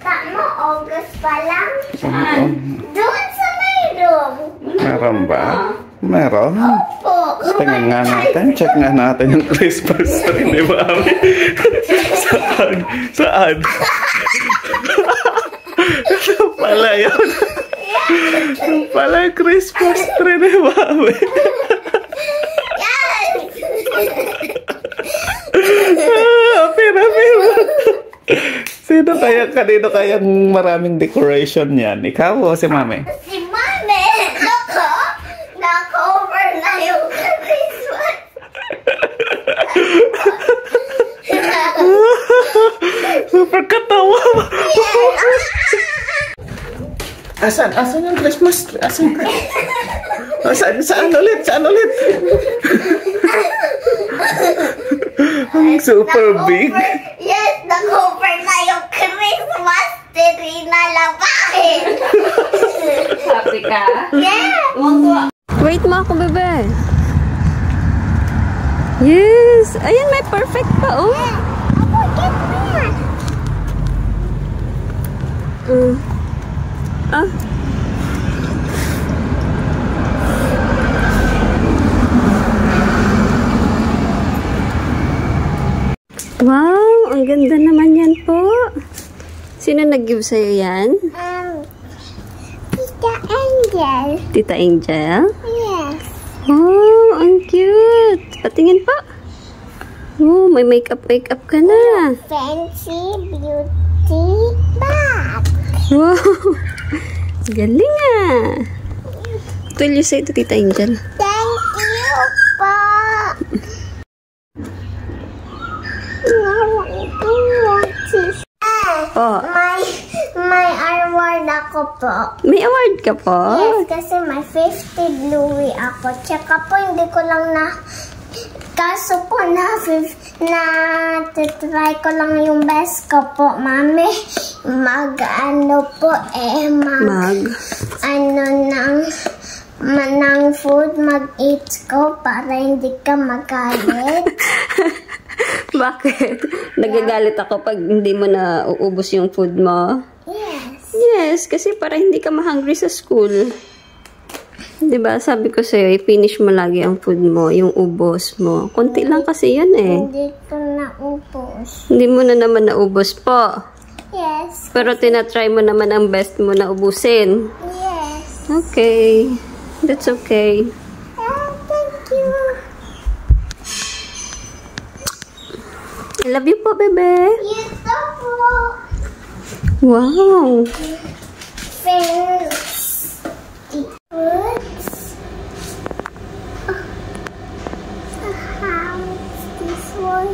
Mo, August pa lang. Doon sa may room. Meron ba? Meron? Opo. Tingnan nga natin. Check nga natin yung Christmas tree ni Mami. Saan? Saan? Ano pala yun? Ano pala yung Christmas tree ni Mami? Yes! Pira. Kanino kayang maraming decoration yan? Ikaw o si Mami? Si Mami! Loko! Na-cover na yung Christmas. Super katawa! Asan yung Christmas tree? Saan ulit? Ang super big. Yes, na-cover na yung Christmas tree na labahin. Happy ka? Yeah! Wait mo ako, bebe. Yes! Ayan, may perfect pa, oh. Ako, get me. Wow! Ang ganda naman yan po. Sino nag-give sa'yo yan? Tita Angel. Tita Angel? Yes. Wow! Ang cute! Patingin pa. Oh, may makeup ka na. Fancy beauty bag. Wow! Galing ah! What will you say to Tita Angel? Thank you po. Oh, May award ako po. may award ka po? Yes, kasi may 50 Bluey ako. Tsaka po, hindi ko lang kaso po try ko lang yung best ko po, Mami. Ng food, mag-eat ko para hindi ka magalit. Bakit? Nagagalit ako pag hindi mo na uubos yung food mo? Yes. Yes, kasi para hindi ka ma-hungry sa school. Diba? Sabi ko sa'yo, i-finish mo lagi ang food mo, yung ubos mo. Konti lang kasi yun eh. Hindi ko naubos. Hindi mo na naman naubos po. Yes. Pero tinatry mo naman ang best mo na ubusin. Yes. Okay. That's okay. Thank you. I love you po, bebe. You too po. Wow. Friends. Foods. How's this one?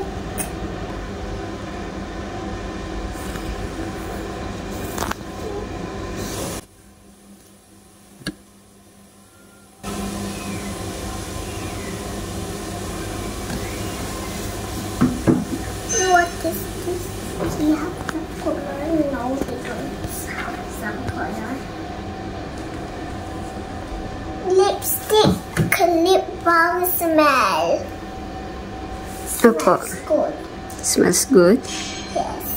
What is this? Do you have the color? No, they don't have some color. Lipstick, lip balm smell. Opo. Smells good. Smells good. Yes.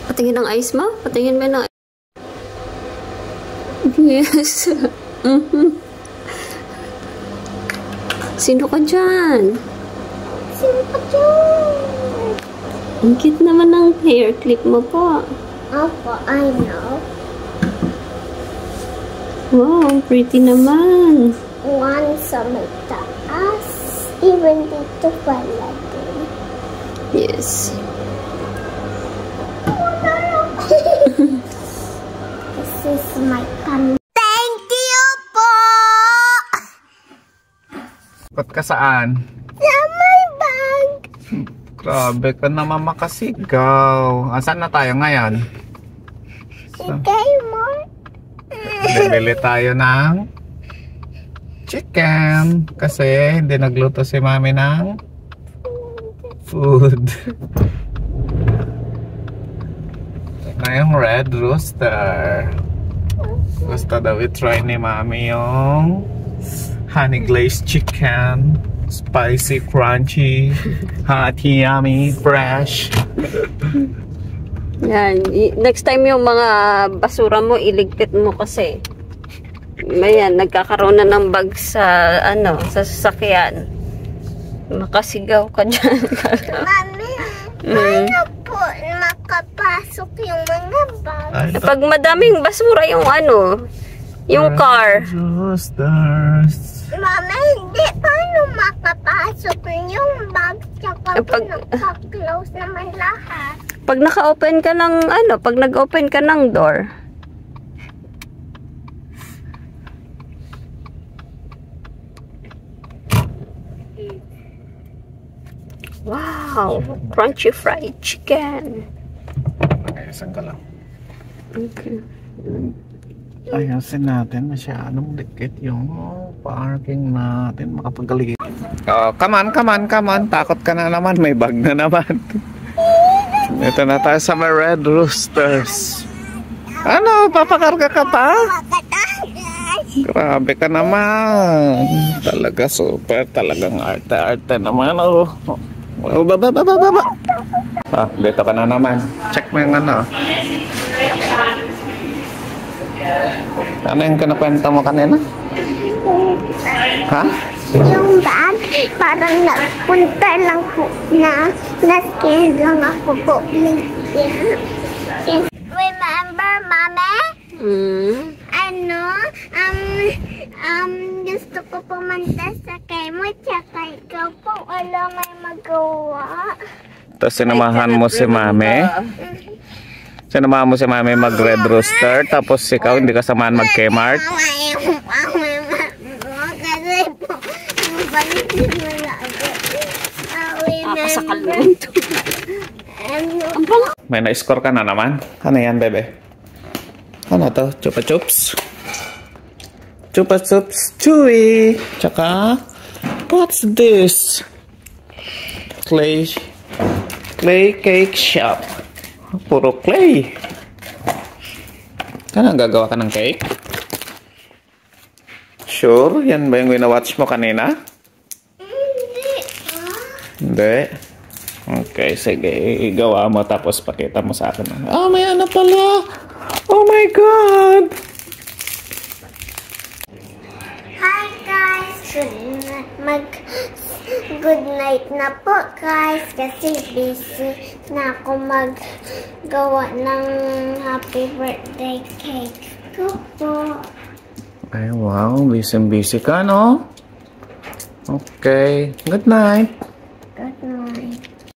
Patingin ng eyes mo? Patingin mo ng yes. Sino ka dyan? Sino pa dyan? Ang cute naman ng hair clip mo po. Opo, I know. Wow, ang pretty naman. One sa may taas. Even dito pala din. Yes. This is my pen. Thank you po! Ba't ka saan? Sa my bag. Grabe ka naman makasigaw. Asan na tayo ngayon? Okay, more. Bibili tayo ng chicken. Kasi hindi nagluto si Mami ng food. Na yung Red Rooster. Gusto daw i-try ni Mami yung honey glazed chicken, spicy, crunchy, hot, yummy, fresh. Yan. Next time yung mga basura mo, iligpit mo kasi. Ayan, nagkakaroon na ng bag sa, sa sasakyan. Makasigaw ka dyan. Mami, paano po makapasok yung mga bag? Pag madaming basura yung yung car. Mami, hindi. Paano makapasok yung bag? Tsaka naka-close naman lahat. Pag naka-open ka ng pag nag-open ka ng door. Wow, crunchy fried chicken. Ayasan ka lang. Okay. Ayasin natin, masyadong dikit yung parking natin, makapagaligid. Oh, come on. Takot ka na naman, may bag na naman. Ito na tayo sa may Red Roosters. Ano, papakarga ka pa? Grabe ka naman. Talaga super, talagang arte-arte naman. Oh, baba. Dito ka na naman. Check mo yung Ano yung kinakwento mo kanina? Ha? Yung bag, parang napunta lang po na-scared lang ako po. Remember, Mami? Gusto ko pumunta sa Kemo, tsaka ikaw po, wala may magawa. Tapos sinamahan mo si Mami? Sinamahan mo si Mami mag-Red Rooster, tapos ikaw hindi ka samahan mag-Kmart? May na-score ka na naman? Ano yan, bebe? Ano to? Chupa Chups? Chupa Chups Chewy! Tsaka, what's this? Clay cake shop. Puro clay. Ano, gagawa ka ng cake? Sure? Yan ba yung wina-watch mo kanina? Hindi. Okay, sige. Igawa mo tapos pakita mo sa akin. Oh, may ano pala. Oh my God! Hi guys! Good night na po guys kasi busy na ako maggawa ng happy birthday cake ko po. Ay, wow. Busy ka, no? Okay. Good night.